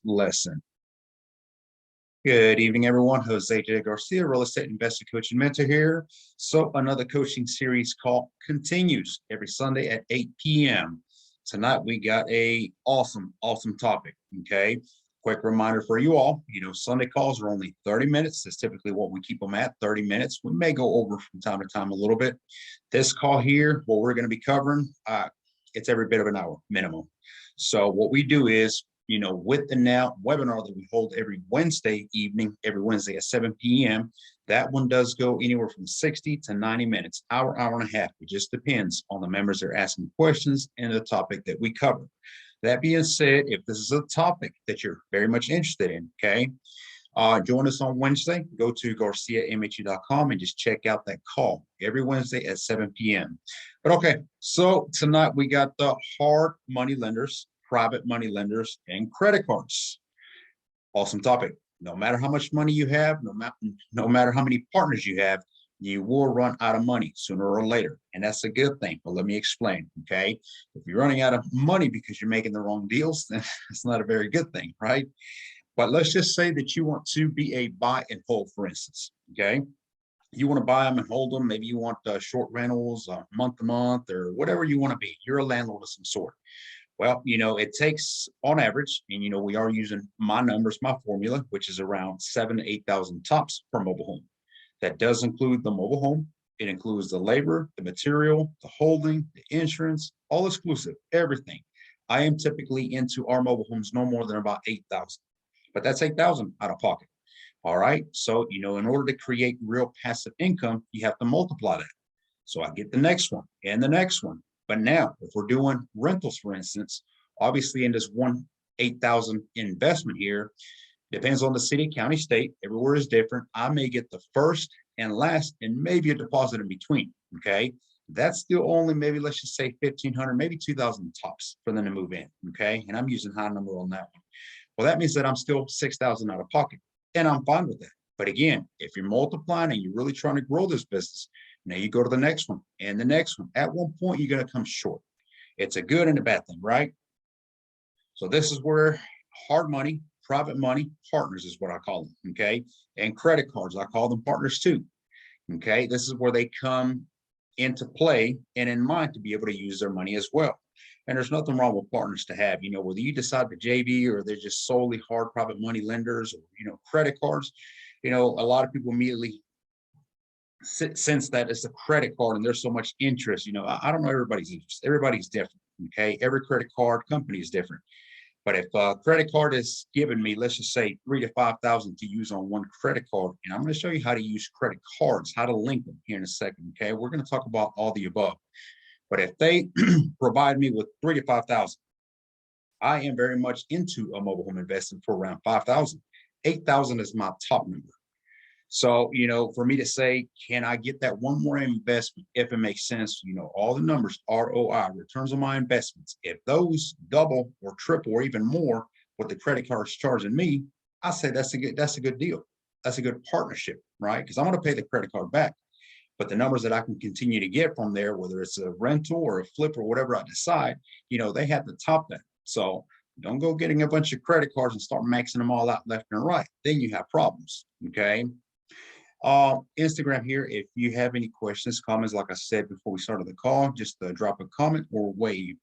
lesson. Good evening, everyone. Jose J. Garcia, real estate investor, coach, and mentor here. So another coaching series called continues every Sunday at 8 p.m. Tonight, we got a awesome topic, okay? Quick reminder for you all, Sunday calls are only 30 minutes. That's typically what we keep them at, 30 minutes. We may go over from time to time a little bit. This call here, what we're going to be covering, it's every bit of an hour minimum. So what we do is, with the now webinar that we hold every Wednesday evening, every Wednesday at 7 p.m., that one does go anywhere from 60 to 90 minutes, hour and a half. It just depends on the members that are asking questions and the topic that we cover. That being said, if this is a topic that you're very much interested in, okay, join us on Wednesday. Go to garciamhu.com and just check out that call every Wednesday at 7 p.m. But okay, so tonight we got the hard money lenders, private money lenders, and credit cards. Awesome topic. No matter how much money you have, no matter how many partners you have, you will run out of money sooner or later. And that's a good thing. But let me explain, okay? If you're running out of money because you're making the wrong deals, then it's not a very good thing, right? But let's just say that you want to be a buy and hold, for instance, okay? You want to buy them and hold them. Maybe you want short rentals, month to month, or whatever you want to be. You're a landlord of some sort. Well, it takes on average, and we are using my numbers, my formula, which is around 7,000 to 8,000 tops per mobile home. That does include the mobile home. It includes the labor, the material, the holding, the insurance, all exclusive, everything. I am typically into our mobile homes no more than about 8,000, but that's 8,000 out of pocket. All right. So, in order to create real passive income, you have to multiply that. So I get the next one and the next one. But now, if we're doing rentals, for instance, obviously in this 8,000 investment here, depends on the city, county, state, everywhere is different. I may get the first and last and maybe a deposit in between, okay? That's still only maybe, let's just say 1,500, maybe 2,000 tops for them to move in, okay? And I'm using high number on that one. Well, that means that I'm still 6,000 out of pocket, and I'm fine with that. But again, if you're multiplying and you're really trying to grow this business, now you go to the next one and the next one. At one point, you're going to come short. It's a good and a bad thing, right? So this is where hard money, private money, partners is what I call them, okay? And credit cards, I call them partners too, okay? This is where they come into play and in mind to be able to use their money as well. And there's nothing wrong with partners to have, whether you decide to JV or they're just solely hard private money lenders or, credit cards. A lot of people immediately sense that it's a credit card and there's so much interest. I don't know everybody's interest. Everybody's different, okay? Every credit card company is different. But if a credit card is giving me, let's just say 3,000 to 5,000 to use on one credit card, and I'm going to show you how to use credit cards, how to link them here in a second, okay? We're going to talk about all the above. But if they provide me with 3,000 to 5,000, I am very much into a mobile home investing for around 5,000. 8,000 is my top number. So, for me to say, can I get that one more investment if it makes sense? All the numbers, ROI, returns on my investments. If those double or triple or even more what the credit card is charging me, I say that's a good deal. That's a good partnership, right? Because I'm going to pay the credit card back. But the numbers that I can continue to get from there, whether it's a rental or a flip or whatever I decide, they have to top that. So don't go getting a bunch of credit cards and start maxing them all out left and right. Then you have problems, okay? Instagram here, if you have any questions, comments, like I said before we started the call, just drop a comment or wave.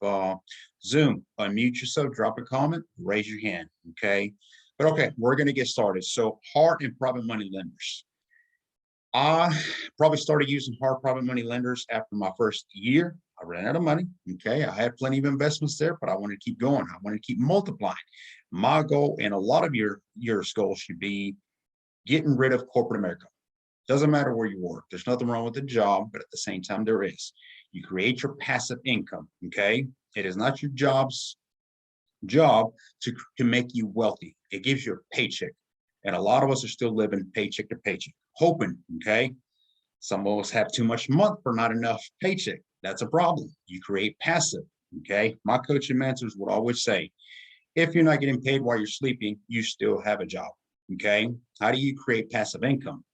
Zoom, unmute yourself, drop a comment, raise your hand, okay? But okay, we're going to get started. So hard and private money lenders. I probably started using hard private money lenders after my first year. I ran out of money, okay? I had plenty of investments there, but I wanted to keep going. I wanted to keep multiplying. My goal, and a lot of your goals should be getting rid of corporate America. Doesn't matter where you work. There's nothing wrong with the job, but at the same time, there is. You create your passive income, okay? It is not your job to make you wealthy. It gives you a paycheck. And a lot of us are still living paycheck to paycheck, hoping, okay? Some of us have too much month for not enough paycheck. That's a problem. You create passive, okay? My coaching mentors would always say, if you're not getting paid while you're sleeping, you still have a job, okay? How do you create passive income?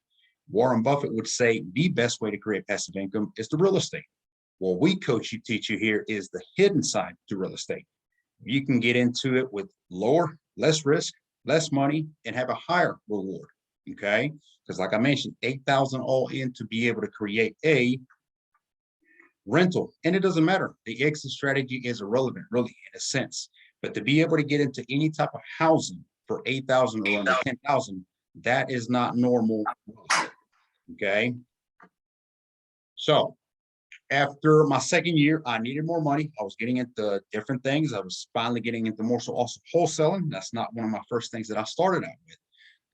Warren Buffett would say the best way to create passive income is the real estate. What we teach you here is the hidden side to real estate. You can get into it with lower less risk, less money, and have a higher reward. Okay. Because like I mentioned, 8,000 all in to be able to create a rental. And it doesn't matter. The exit strategy is irrelevant, really, in a sense. But to be able to get into any type of housing for 8,000 or under 10,000, that is not normal. Okay. So after my second year, I needed more money. I was getting into different things. I was finally getting into more so also wholesaling. That's not one of my first things that I started out with.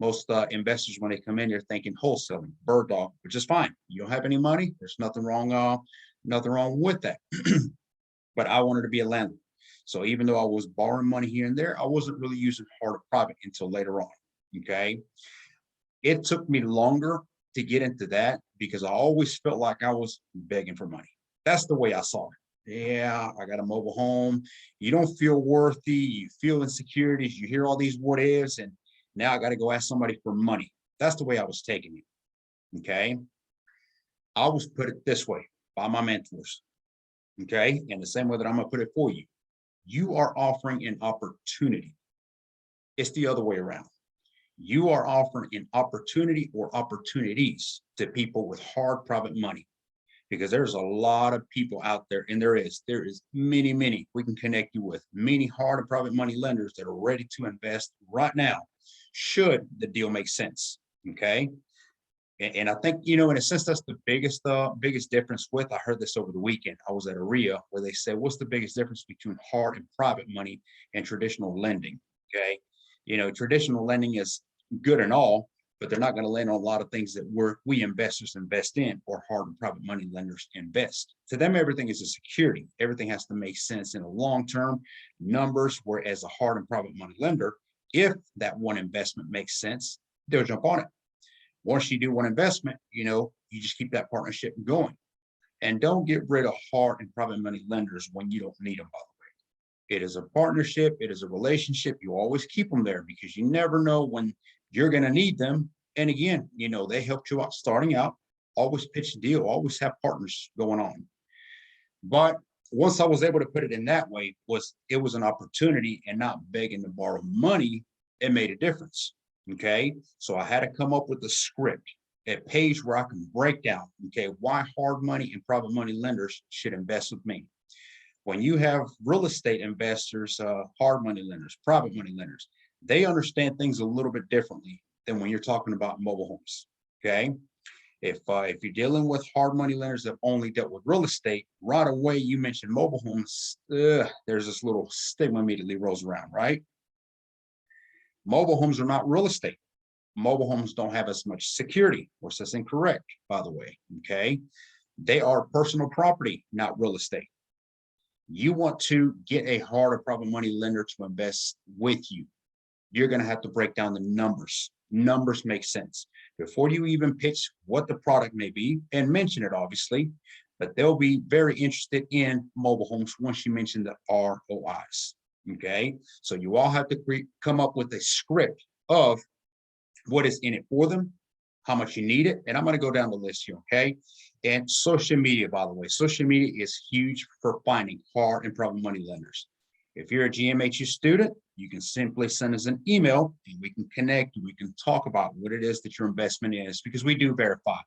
Most investors, when they come in, they're thinking wholesaling, bird dog, which is fine. You don't have any money. There's nothing wrong with that. But I wanted to be a landlord. So even though I was borrowing money here and there, I wasn't really using hard or private until later on. Okay. It took me longer to get into that because I always felt like I was begging for money. That's the way I saw it. Yeah, I got a mobile home. You don't feel worthy. You feel insecurities. You hear all these what ifs, and now I got to go ask somebody for money. That's the way I was taking it. Okay. I was put it this way by my mentors. Okay. And the same way that I'm going to put it for you. You are offering an opportunity. It's the other way around. You are offering an opportunity or opportunities to people with hard private money, because there's a lot of people out there, and there is many we can connect you with, many hard and private money lenders that are ready to invest right now, should the deal make sense. Okay. And I think, in a sense, that's the biggest difference with, I heard this over the weekend. I was at a RIA where they said, what's the biggest difference between hard and private money and traditional lending? Okay. Traditional lending is good and all, but they're not going to lend on a lot of things that we investors invest in, or hard and private money lenders invest. To them, everything is a security. Everything has to make sense in the long term numbers, whereas a hard and private money lender, if that one investment makes sense, they'll jump on it. Once you do one investment, you just keep that partnership going. And don't get rid of hard and private money lenders when you don't need them, by the way. It is a partnership. It is a relationship. You always keep them there because you never know when you're going to need them. And again, they helped you out starting out. Always pitch a deal. Always have partners going on. But once I was able to put it in that way, it was an opportunity and not begging to borrow money. It made a difference. Okay. So I had to come up with a script, a page where I can break down, okay, why hard money and private money lenders should invest with me. When you have real estate investors, hard money lenders, private money lenders, they understand things a little bit differently than when you're talking about mobile homes. Okay. If you're dealing with hard money lenders that only dealt with real estate, right away you mentioned mobile homes, there's this little stigma immediately rolls around, right? Mobile homes are not real estate. Mobile homes don't have as much security, or that's incorrect, by the way. Okay. They are personal property, not real estate. You want to get a hard or private money lender to invest with you. You're going to have to break down the numbers. Numbers make sense before you even pitch what the product may be, and mention it, obviously, but they'll be very interested in mobile homes once you mention the ROIs. Okay. So you all have to come up with a script of what is in it for them, how much you need it. And I'm going to go down the list here. Okay. And social media, by the way, social media is huge for finding hard and private money lenders. If you're a GMHU student, you can simply send us an email and we can connect. We can talk about what it is that your investment is, because we do verify.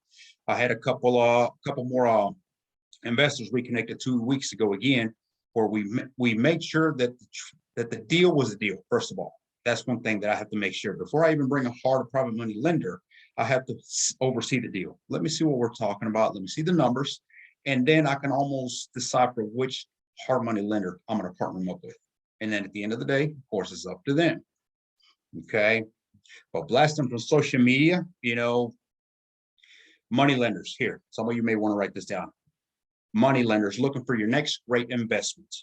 I had a couple more investors reconnected 2 weeks ago again, where we made sure that the deal was a deal. First of all, that's one thing that I have to make sure before I even bring a hard or private money lender. I have to oversee the deal. Let me see what we're talking about. Let me see the numbers, and then I can almost decipher which hard money lender I'm going to partner them up with. And then at the end of the day, of course, it's up to them. Okay. But blast them from social media, money lenders here. Some of you may want to write this down. Money lenders looking for your next great investment.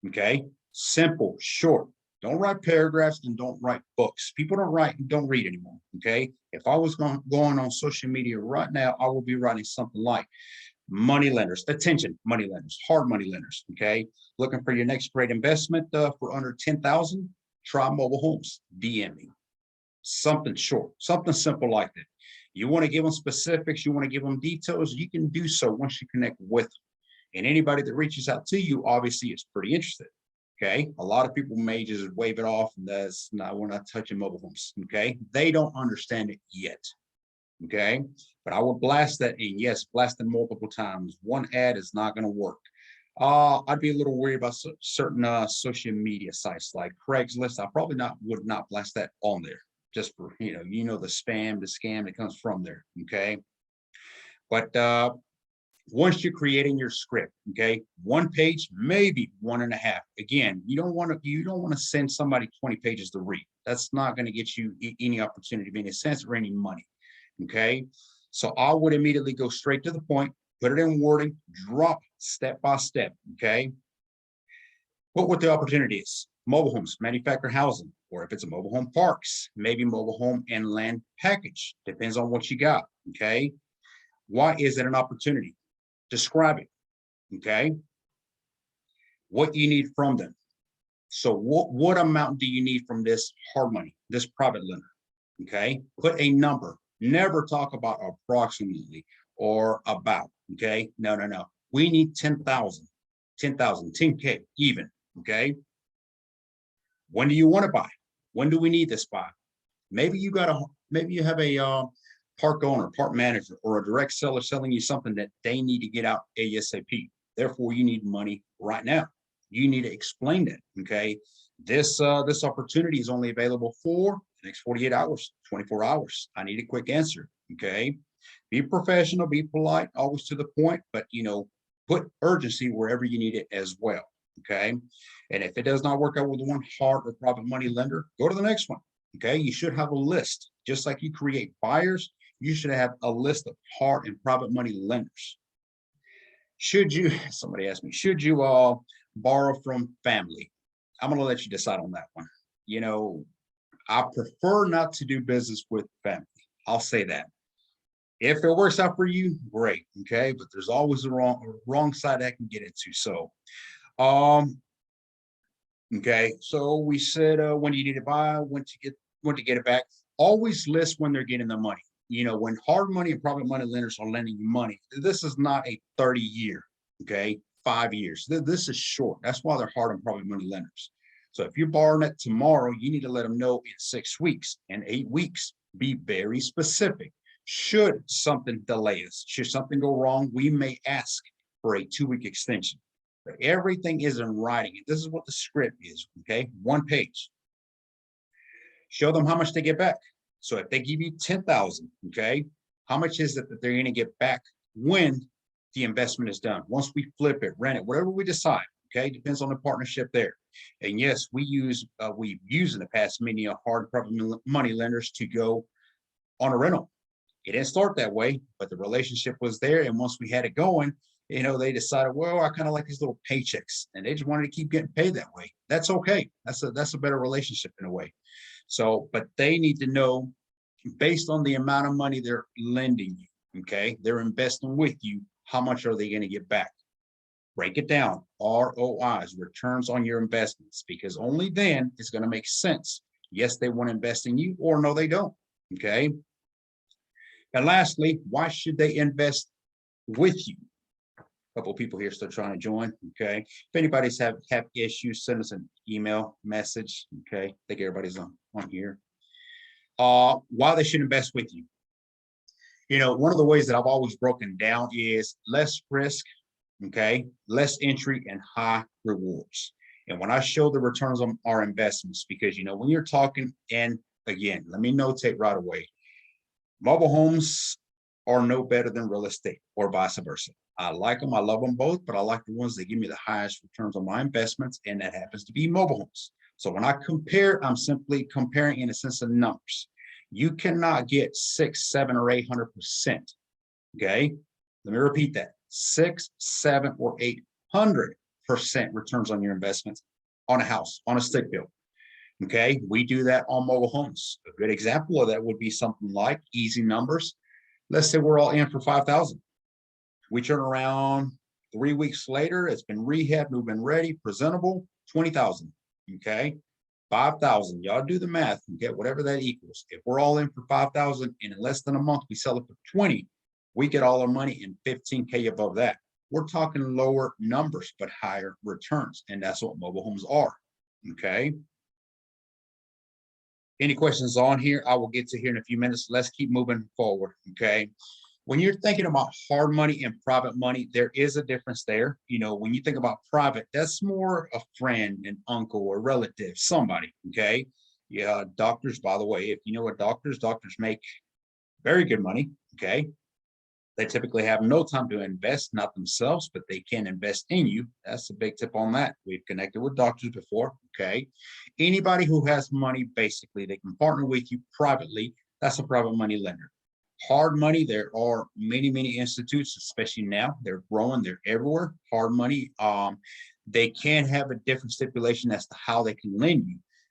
Okay. Simple, short. Don't write paragraphs and don't write books. People don't write and don't read anymore. Okay. If I was going on social media right now, I will be writing something like money lenders, attention, money lenders, hard money lenders. Okay. Looking for your next great investment for under 10,000, try mobile homes. DM me. Something short, something simple like that. You want to give them specifics, you want to give them details, you can do so once you connect with them. And anybody that reaches out to you, obviously, is pretty interested. Okay, a lot of people may just wave it off, and that's not, we're not touching mobile homes. Okay, they don't understand it yet. Okay, but I would blast that in. Yes, blast it multiple times. One ad is not going to work. I'd be a little worried about certain social media sites like Craigslist. I probably would not blast that on there, just for the spam, the scam that comes from there. Okay, but once you're creating your script, okay, one page, maybe one and a half. Again, you don't want to send somebody 20 pages to read. That's not going to get you any opportunity, any sense, or any money. Okay, so I would immediately go straight to the point, put it in wording, drop step by step. Okay, what the opportunity is: mobile homes, manufactured housing, or if it's a mobile home, parks, maybe mobile home and land package. Depends on what you got. Okay, why is it an opportunity? Describe it. Okay, what you need from them. So what amount do you need from this hard money, this private lender? Okay, put a number. Never talk about approximately or about. Okay, no. We need 10,000, 10,000, 10K even. Okay, when do you want to buy? When do we need this by? Maybe you have a park owner, park manager, or a direct seller selling you something that they need to get out ASAP. Therefore, you need money right now. You need to explain that. Okay, this opportunity is only available for the next 48 hours, 24 hours. I need a quick answer. Okay, be professional, be polite, always to the point, but put urgency wherever you need it as well. Okay, and if it does not work out with one hard or private money lender, go to the next one. Okay, you should have a list. Just like you create buyers, you should have a list of hard and private money lenders. Somebody asked me, should you borrow from family? I'm going to let you decide on that one. I prefer not to do business with family. I'll say that. If it works out for you, great. Okay, but there's always a wrong side I can get into. So, okay, so we said when you need to buy, when to get it back. Always list when they're getting the money. When hard money and private money lenders are lending you money, this is not a 30-year, okay, 5 years. This is short. That's why they're hard and private money lenders. So if you're borrowing it tomorrow, you need to let them know in 6 weeks and 8 weeks. Be very specific. Should something delay us, should something go wrong, we may ask for a 2-week extension. But everything is in writing. And this is what the script is, okay? One page. Show them how much they get back. So if they give you 10,000, okay, how much is it that they're going to get back when the investment is done? Once we flip it, rent it, whatever we decide, okay, depends on the partnership there. And yes, we've used in the past many hard private money lenders to go on a rental. It didn't start that way, but the relationship was there. And once we had it going, they decided, well, I kind of like these little paychecks, and they just wanted to keep getting paid that way. That's okay. That's a better relationship in a way. So, but they need to know, based on the amount of money they're lending you, okay, they're investing with you, how much are they going to get back? Break it down, ROIs, returns on your investments, because only then it's going to make sense. Yes, they want to invest in you, or no, they don't, okay? And lastly, why should they invest with you? A couple of people here still trying to join, okay? If anybody's have issues, send us an email message, okay? I think everybody's on here. Why they should invest with you. One of the ways that I've always broken down is less risk, okay? Less entry and high rewards. And when I show the returns on our investments, because, when you're talking, and again, let me notate right away, mobile homes are no better than real estate or vice versa. I like them. I love them both, but I like the ones that give me the highest returns on my investments, and that happens to be mobile homes. So when I compare, I'm simply comparing in a sense of numbers. You cannot get 6, 7, or 800%. Okay, let me repeat that: 6, 7, or 800% returns on your investments on a house, on a stick build. Okay, we do that on mobile homes. A good example of that would be something like easy numbers. Let's say we're all in for 5,000. We turn around 3 weeks later, it's been rehabbed, we've been ready, presentable, 20,000. Okay, 5,000. Y'all do the math and get whatever that equals. If we're all in for 5,000 and in less than a month we sell it for 20, we get all our money and 15K above that. we're talking lower numbers, but higher returns. And that's what mobile homes are. Okay. Any questions on here? I will get to here in a few minutes. Let's keep moving forward. Okay. When you're thinking about hard money and private money, there is a difference there. When you think about private, that's more a friend, an uncle, or relative, somebody. Okay. Yeah. Doctors, by the way, if you know what doctors make very good money. Okay. They typically have no time to invest, not themselves, but they can invest in you. That's a big tip on that. We've connected with doctors before. Okay. Anybody who has money, basically, they can partner with you privately. That's a private money lender. Hard money, there are many, many institutes, especially now. They're growing, they're everywhere. Hard money, they can have a different stipulation as to how they can lend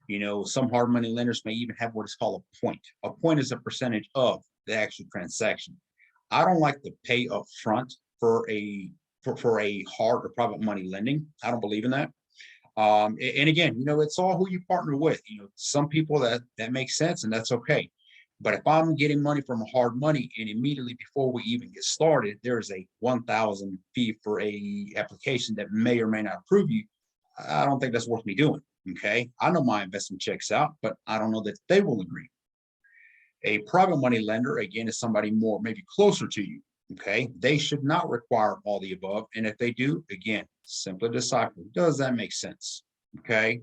you. Some hard money lenders may even have what is called a point. A point is a percentage of the actual transaction. I don't like to pay up front for a hard or private money lending. I don't believe in that. And again, it's all who you partner with. Some people that makes sense, and that's okay. But if I'm getting money from hard money, and immediately before we even get started, there's a 1,000 fee for a application that may or may not approve you, I don't think that's worth me doing. Okay, I know my investment checks out, but I don't know that they will agree. A private money lender, again, is somebody more maybe closer to you. Okay, they should not require all the above, and if they do, again, simply decipher. Does that make sense? Okay.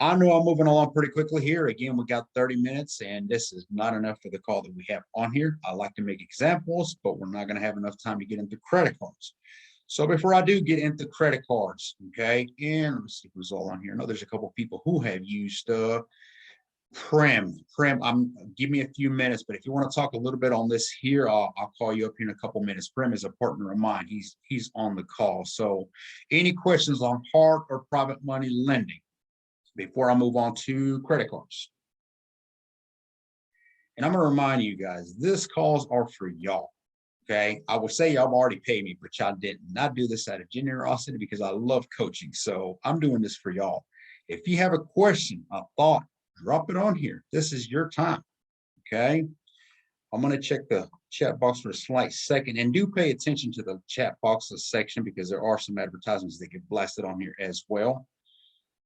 I know I'm moving along pretty quickly here. Again, we got 30 minutes, and this is not enough for the call that we have on here. I like to make examples, but we're not going to have enough time to get into credit cards. So before I do get into credit cards, okay, and let me see who's all on here. I know there's a couple of people who have used Prim. Give me a few minutes, but if you want to talk a little bit on this here, I'll call you up here in a couple minutes. Prim is a partner of mine. He's on the call. So any questions on hard or private money lending before I move on to credit cards? And I'm going to remind you guys, this calls are for y'all. Okay. I will say y'all already paid me, but y'all didn't. I do this out of generosity because I love coaching. So I'm doing this for y'all. If you have a question, a thought, drop it on here. This is your time. Okay. I'm going to check the chat box for a slight second, and do pay attention to the chat boxes section because there are some advertisements that get blasted on here as well.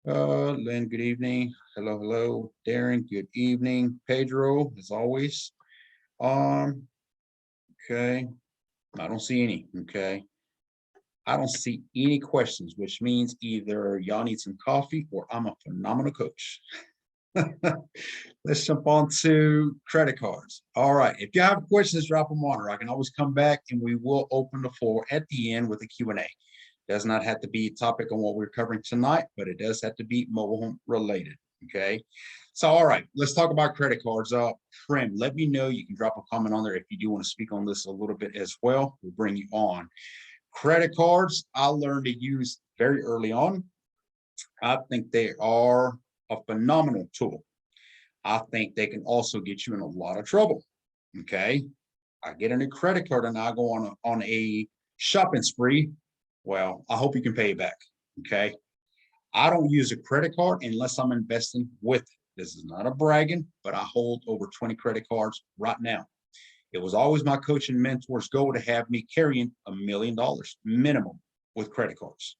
Lynn, good evening. Hello, hello. Darren, good evening. Pedro, as always. Okay. I don't see any. Okay. I don't see any questions, which means either y'all need some coffee or I'm a phenomenal coach. Let's jump on to credit cards. All right. If you have questions, drop them on, or I can always come back and we will open the floor at the end with a Q&A. Does not have to be a topic on what we're covering tonight, but it does have to be mobile home related. Okay. So, all right, let's talk about credit cards. Prim, let me know. You can drop a comment on there if you do want to speak on this a little bit as well. We'll bring you on. Credit cards, I learned to use very early on. I think they are a phenomenal tool. I think they can also get you in a lot of trouble. Okay. I get a new credit card and I go on a shopping spree. Well, I hope you can pay it back. Okay. I don't use a credit card unless I'm investing with it. This is not a bragging, but I hold over 20 credit cards right now. It was always my coach and mentor's goal to have me carrying $1 million minimum with credit cards.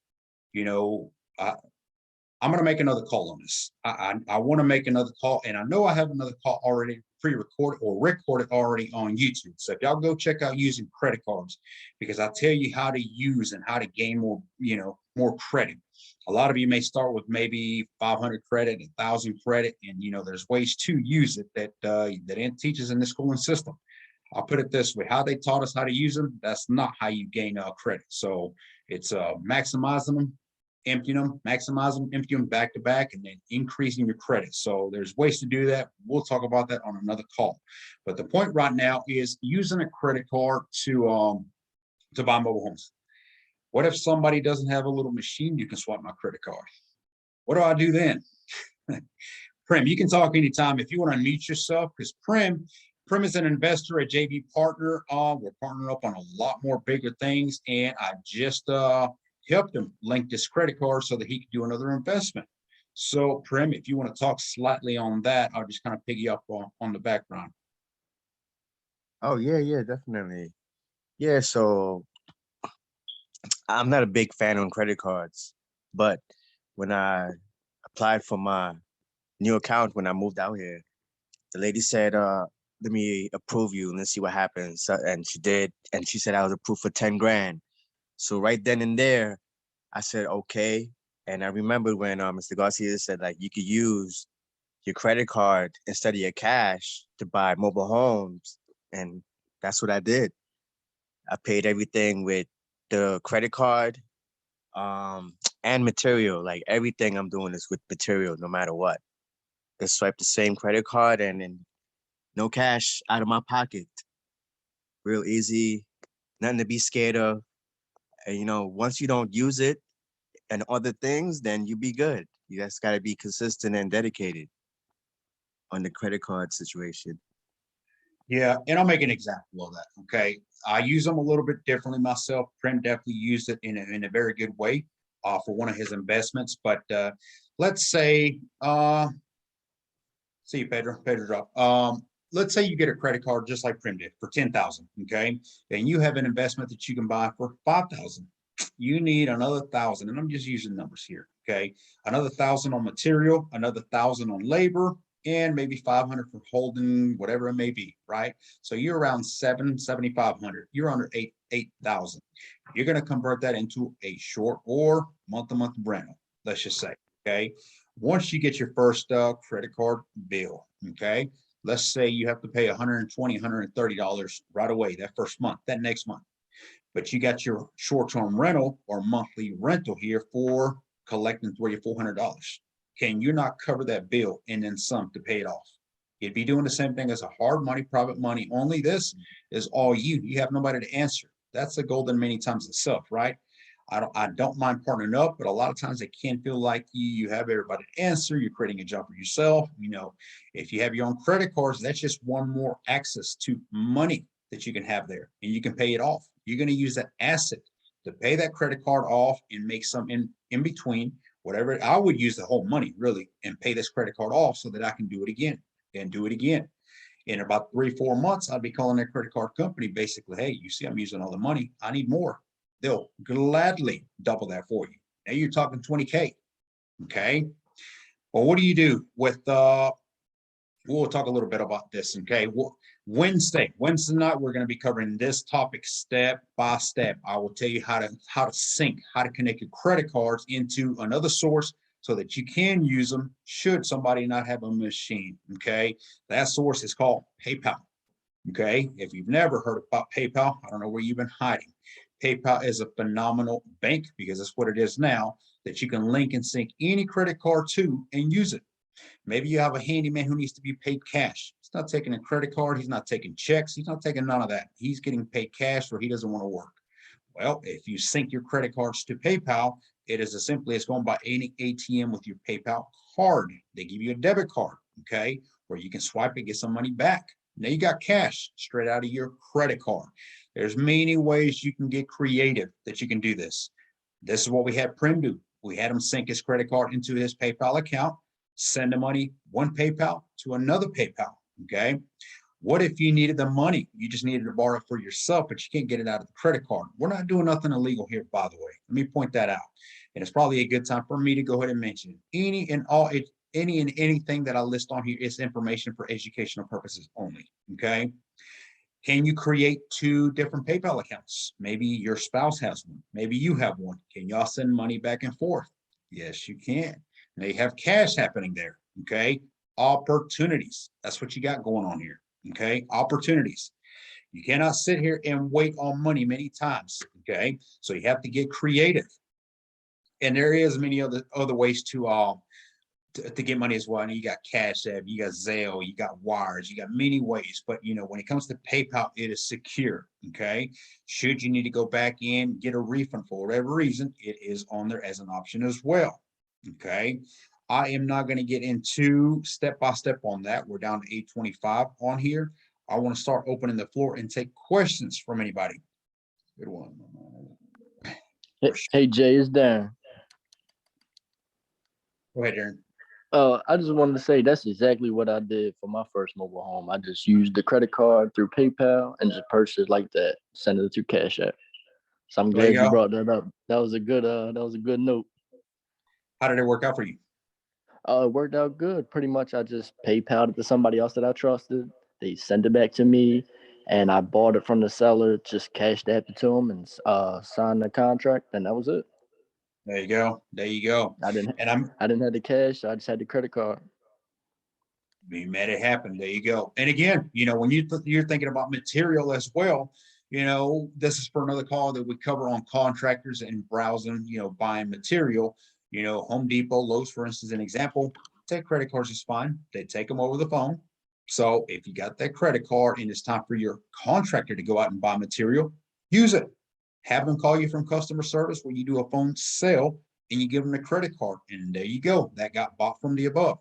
I'm going to make another call on this. I want to make another call, and I know I have another call already pre-recorded or recorded already on YouTube. So if y'all go check out using credit cards, because I tell you how to use and how to gain more, more credit. A lot of you may start with maybe 500 credit, 1,000 credit, and there's ways to use it that that teaches in the schooling system. I'll put it this way: how they taught us how to use them, that's not how you gain credit. So it's maximizing them, emptying them, maximizing them, emptying them back to back, and then increasing your credit. So there's ways to do that. We'll talk about that on another call. But the point right now is using a credit card to buy mobile homes. What if somebody doesn't have a little machine you can swap my credit card? What do I do then? Prim, you can talk anytime if you want to unmute yourself, because Prim is an investor, a JV partner. We're partnering up on a lot more bigger things, and I just helped him link this credit card so that he could do another investment. So, Prim, if you want to talk slightly on that, I'll just kind of pick you up on the background. Oh, yeah, definitely. Yeah, so I'm not a big fan on credit cards, but when I applied for my new account when I moved out here, the lady said, let me approve you and let's see what happens. And she did, and she said I was approved for 10 grand. So right then and there, I said, okay. And I remembered when Mr. Garcia said like you could use your credit card instead of your cash to buy mobile homes. And that's what I did. I paid everything with the credit card, and material. Like everything I'm doing is with material, no matter what. Just swipe the same credit card and then no cash out of my pocket. Real easy, nothing to be scared of. And once you don't use it and other things, then you be good. You just gotta be consistent and dedicated on the credit card situation. Yeah, and I'll make an example of that. Okay, I use them a little bit differently myself. Prim definitely used it in a very good way for one of his investments. But let's say, see you, Pedro. Pedro drop. Let's say you get a credit card just like Prim did for 10,000. Okay, and you have an investment that you can buy for 5,000. You need another 1,000, and I'm just using numbers here. Okay, another 1,000 on material, another 1,000 on labor, and maybe 500 for holding whatever it may be, right? So you're around 7,500. You're under 8,000. You're going to convert that into a short or month-to-month rental, let's just say. Okay, once you get your first credit card bill, okay, let's say you have to pay $120, $130 right away that first month, that next month, but you got your short-term rental or monthly rental here for collecting $300 or $400. Can you not cover that bill and then some to pay it off? You'd be doing the same thing as a hard money, private money. Only this is all you have nobody to answer. That's the golden many times itself, right? I don't mind partnering up, but a lot of times it can feel like you have everybody to answer. You're creating a job for yourself. If you have your own credit cards, that's just one more access to money that you can have there, and you can pay it off. You're going to use that asset to pay that credit card off and make some in between. Whatever, I would use the whole money really and pay this credit card off so that I can do it again and do it again. In about 3-4 months, I'd be calling that credit card company basically, hey, you see, I'm using all the money. I need more. They'll gladly double that for you. Now you're talking 20K. Okay. Well, what do you do with we'll talk a little bit about this. Okay. Wednesday night, we're going to be covering this topic step by step. I will tell you how to sync, how to connect your credit cards into another source so that you can use them should somebody not have a machine. Okay. That source is called PayPal. Okay. If you've never heard about PayPal, I don't know where you've been hiding. PayPal is a phenomenal bank because that's what it is now, that you can link and sync any credit card to and use it. Maybe you have a handyman who needs to be paid cash. He's not taking a credit card. He's not taking checks. He's not taking none of that. He's getting paid cash or he doesn't want to work. Well, if you sync your credit cards to PayPal, it is as simply as going by any ATM with your PayPal card. They give you a debit card, okay, where you can swipe and get some money back. Now you got cash straight out of your credit card. There's many ways you can get creative that you can do this. This is what we had Prim do. We had him sync his credit card into his PayPal account, send the money one PayPal to another PayPal. Okay. What if you needed the money? You just needed to borrow it for yourself, but you can't get it out of the credit card. We're not doing nothing illegal here, by the way. Let me point that out. And it's probably a good time for me to go ahead and mention any and anything that I list on here is information for educational purposes only. Okay. Can you create 2 different PayPal accounts? Maybe your spouse has one. Maybe you have one. Can y'all send money back and forth? Yes, you can. Now you have cash happening there. Okay. Opportunities. That's what you got going on here. Okay. Opportunities. You cannot sit here and wait on money many times. Okay. So you have to get creative. And there is many other ways to get money as well. I know you got Cash App, you got Zelle, you got wires, you got many ways. But when it comes to PayPal, it is secure. Okay. Should you need to go back in, get a refund for whatever reason, it is on there as an option as well. Okay. I am not going to get into step by step on that. We're down to 8:25 on here. I want to start opening the floor and take questions from anybody. Good one. Hey Jay, it's Darren. Go ahead, Aaron. I just wanted to say that's exactly what I did for my first mobile home. I just used the credit card through PayPal and just purchased like that, send it through Cash App. So I'm There you glad you go. brought that up. That was a good note. How did it work out for you? It worked out good. Pretty much, I just PayPal'd it to somebody else that I trusted. They sent it back to me, and I bought it from the seller. Just cashed that to them and signed the contract, and that was it. There you go. There you go. I didn't And I didn't have the cash. I just had the credit card. we made it happen. There you go. And again, when you're thinking about material as well, this is for another call that we cover on contractors and browsing, buying material. Home Depot, Lowe's, for instance, an example, take credit cards is fine. They take them over the phone. So if you got that credit card and it's time for your contractor to go out and buy material, use it. Have them call you from customer service where you do a phone sale and you give them the credit card. And there you go. That got bought from the above.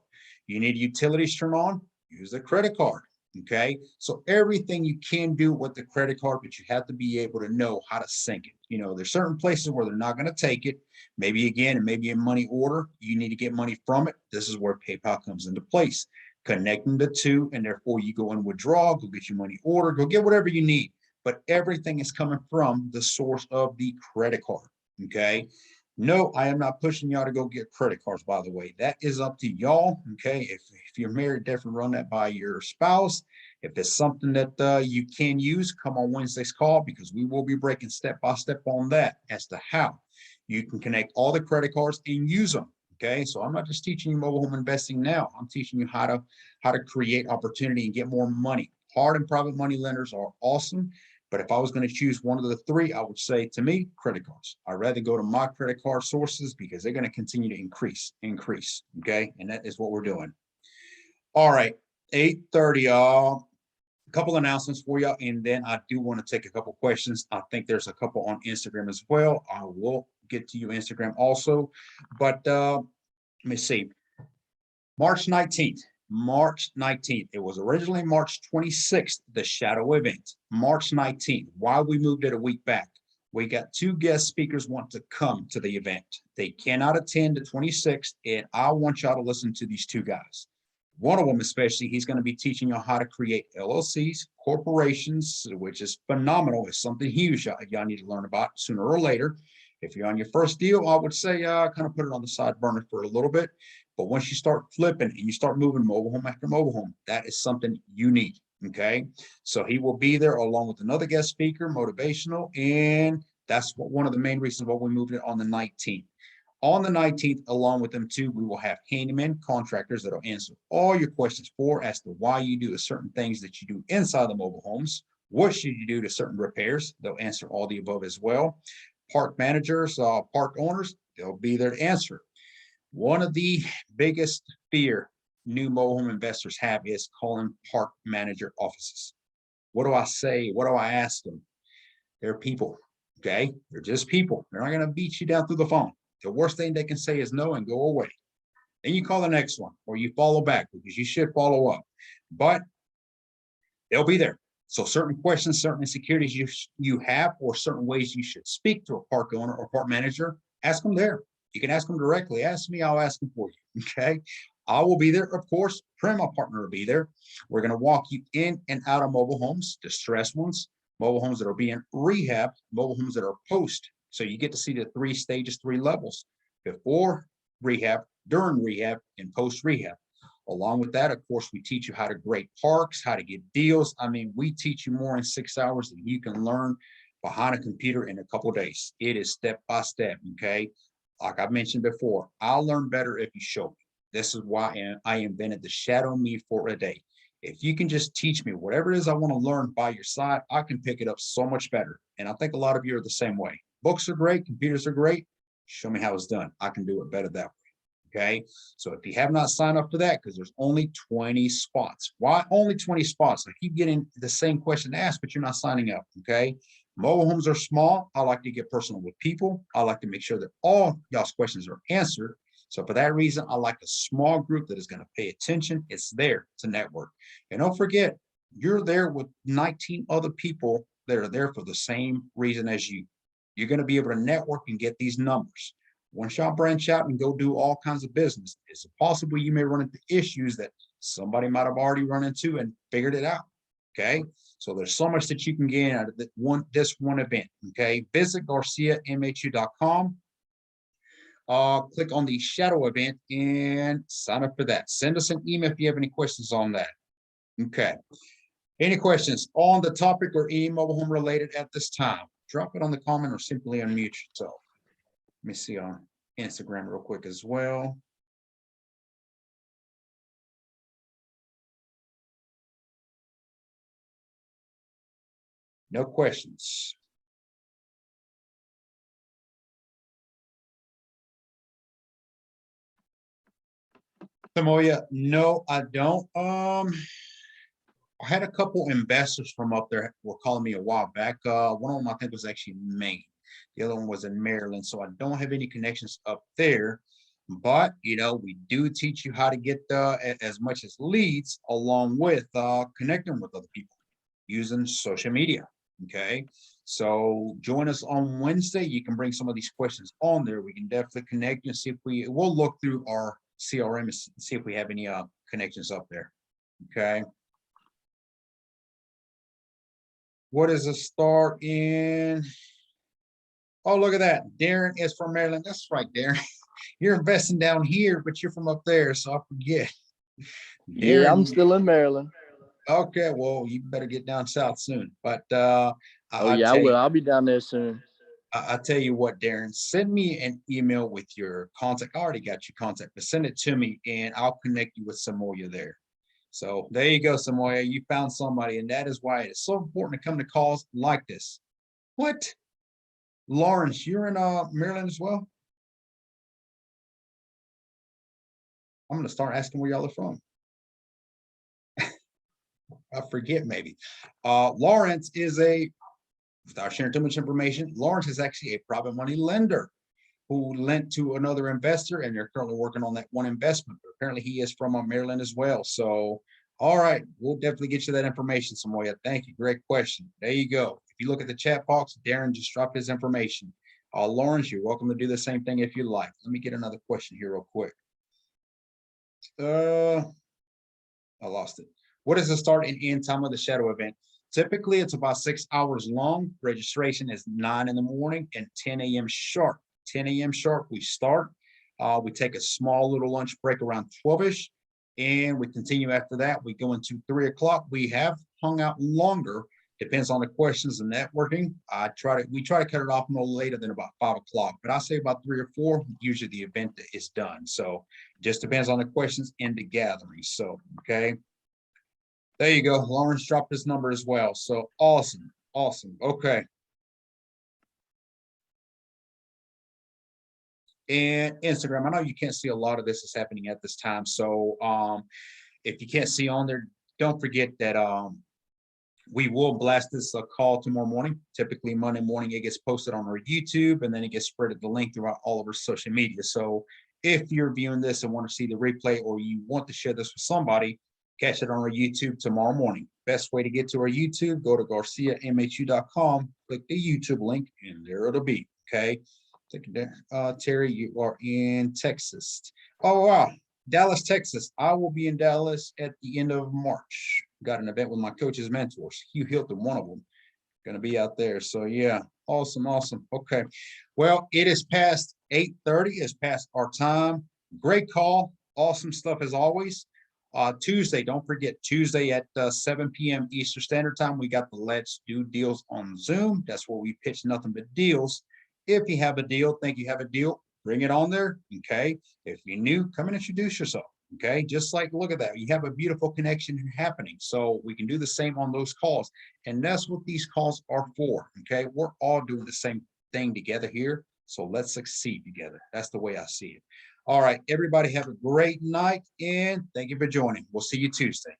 You need utilities turned on, use the credit card. Okay. So everything you can do with the credit card, but you have to be able to know how to sync it. There's certain places where they're not going to take it. Maybe again, and maybe in money order, you need to get money from it. This is where PayPal comes into place. Connecting the two, and therefore you go and withdraw, go get your money order, go get whatever you need. But everything is coming from the source of the credit card. Okay. No, I am not pushing y'all to go get credit cards, by the way. That is up to y'all. Okay. If you're married, definitely run that by your spouse. If it's something that you can use, come on Wednesday's call, because we will be breaking step by step on that as to how you can connect all the credit cards and use them. Okay. So I'm not just teaching you mobile home investing now. I'm teaching you how to create opportunity and get more money. Hard and private money lenders are awesome. But if I was going to choose one of the three, I would say, to me, credit cards. I'd rather go to my credit card sources because they're going to continue to increase. Okay. And that is what we're doing. All right. 8:30. A couple announcements for you. And then I do want to take a couple questions. I think there's a couple on Instagram as well. I will get to you Instagram also. But let me see. March 19th. It was originally March 26th, the shadow event. March 19th. Why we moved it a week back? We got two guest speakers want to come to the event. They cannot attend the 26th, and I want y'all to listen to these two guys. One of them, especially, he's going to be teaching you how to create LLCs, corporations, which is phenomenal. It's something huge y'all need to learn about sooner or later. If you're on your first deal, I would say kind of put it on the side burner for a little bit. But once you start flipping and you start moving mobile home after mobile home, that is something you need. Okay. So he will be there along with another guest speaker, motivational. And that's one of the main reasons why we moved it on the 19th. On the 19th, along with them too, we will have handyman contractors that will answer all your questions as to why you do certain things that you do inside the mobile homes. What should you do to certain repairs? They'll answer all the above as well. Park managers, park owners, they'll be there to answer. One of the biggest fear new mobile home investors have is calling park manager offices. What do I say? What do I ask them? They're people. Okay. They're just people. They're not going to beat you down through the phone. The worst thing they can say is no and go away. Then you call the next one or you follow back because you should follow up, but they'll be there. So certain questions, certain insecurities you have, or certain ways you should speak to a park owner or park manager, ask them there. You can ask them directly. Ask me, I'll ask them for you. Okay. I will be there. Of course, Prim, my partner, will be there. We're going to walk you in and out of mobile homes, distressed ones, mobile homes that are being rehabbed, mobile homes that are post. So you get to see the 3 stages, 3 levels: before rehab, during rehab, and post rehab. Along with that, of course, we teach you how to grade parks, how to get deals. I mean, we teach you more in 6 hours than you can learn behind a computer in a couple of days. It is step by step. Okay. Like I mentioned before, I'll learn better if you show me. This is why I invented the shadow me for a day. If you can just teach me whatever it is I want to learn by your side, I can pick it up so much better. And I think a lot of you are the same way. Books are great. Computers are great. Show me how it's done. I can do it better that way. Okay. So if you have not signed up for that, because there's only 20 spots. Why only 20 spots? I keep getting the same question asked, but you're not signing up. Okay. Mobile homes are small. I like to get personal with people. I like to make sure that all y'all's questions are answered. So for that reason, I like a small group that is going to pay attention. It's there to network. And don't forget, you're there with 19 other people that are there for the same reason as you. You're going to be able to network and get these numbers. Once y'all branch out and go do all kinds of business, it's possible you may run into issues that somebody might have already run into and figured it out. Okay. So there's so much that you can gain out of this one event. Okay, visit GarciaMHU.com. Click on the shadow event and sign up for that. Send us an email if you have any questions on that. Okay. Any questions on the topic or any mobile home related at this time? Drop it on the comment or simply unmute yourself. Let me see on Instagram real quick as well. No questions. Samoya, no, I don't. I had a couple investors from up there were calling me a while back. One of them I think was actually Maine. The other one was in Maryland. So I don't have any connections up there. But we do teach you how to get as much as leads along with connecting with other people using social media. Okay. So join us on Wednesday. You can bring some of these questions on there. We can definitely connect and see if we'll look through our CRM and see if we have any connections up there. Okay. What is a start in? Oh, look at that. Darren is from Maryland. That's right, Darren. You're investing down here, but you're from up there, so I forget. Yeah, Darren, I'm still in Maryland. okay, well, you better get down south soon. But Oh yeah, I will. I'll be down there soon. I tell you what, Darren, send me an email with your contact. I already got your contact, but send it to me and I'll connect you with Samoya there. So there you go, Samoya. You found somebody, and that is why it is so important to come to calls like this. What? Lawrence, you're in Maryland as well? I'm going to start asking where y'all are from. I forget maybe. Lawrence is without sharing too much information, Lawrence is actually a private money lender who lent to another investor, and they're currently working on that one investment. But apparently he is from Maryland as well. So, all right, we'll definitely get you that information, Samoya. Thank you. Great question. There you go. If you look at the chat box, Darren just dropped his information. Lawrence, you're welcome to do the same thing if you like. Let me get another question here real quick. I lost it. What is the start and end time of the shadow event? Typically, it's about 6 hours long. Registration is 9 in the morning and 10 a.m. sharp. 10 a.m. sharp, we start. We take a small little lunch break around 12-ish, and we continue after that. We go into 3 o'clock. We have hung out longer. Depends on the questions and networking. We try to cut it off no later than about 5 o'clock, but I say about 3 or 4, usually the event is done. So it just depends on the questions and the gathering. So, okay. There you go. Lawrence dropped his number as well. So awesome. Awesome. Okay. And Instagram, I know you can't see a lot of this is happening at this time. So if you can't see on there, don't forget that we will blast this call tomorrow morning. Typically Monday morning, it gets posted on our YouTube, and then it gets spread at the link throughout all of our social media. So if you're viewing this and want to see the replay, or you want to share this with somebody, catch it on our YouTube tomorrow morning. Best way to get to our YouTube, go to GarciaMHU.com, click the YouTube link, and there it'll be. Okay. Terry, you are in Texas. Oh, wow. Dallas, Texas. I will be in Dallas at the end of March. Got an event with my coach's mentors. Hugh Hilton, one of them. Going to be out there. So, yeah. Awesome. Awesome. Okay. Well, it is past 8:30. It's past our time. Great call. Awesome stuff as always. Tuesday, don't forget, Tuesday at 7 p.m. Eastern Standard Time, we got the Let's Do Deals on Zoom. That's where we pitch nothing but deals. If you have a deal, think you have a deal, bring it on there, okay? If you're new, come and introduce yourself, okay? Just like, look at that. You have a beautiful connection happening. So we can do the same on those calls. And that's what these calls are for, okay? We're all doing the same thing together here. So let's succeed together. That's the way I see it. All right, everybody have a great night, and thank you for joining. We'll see you Tuesday.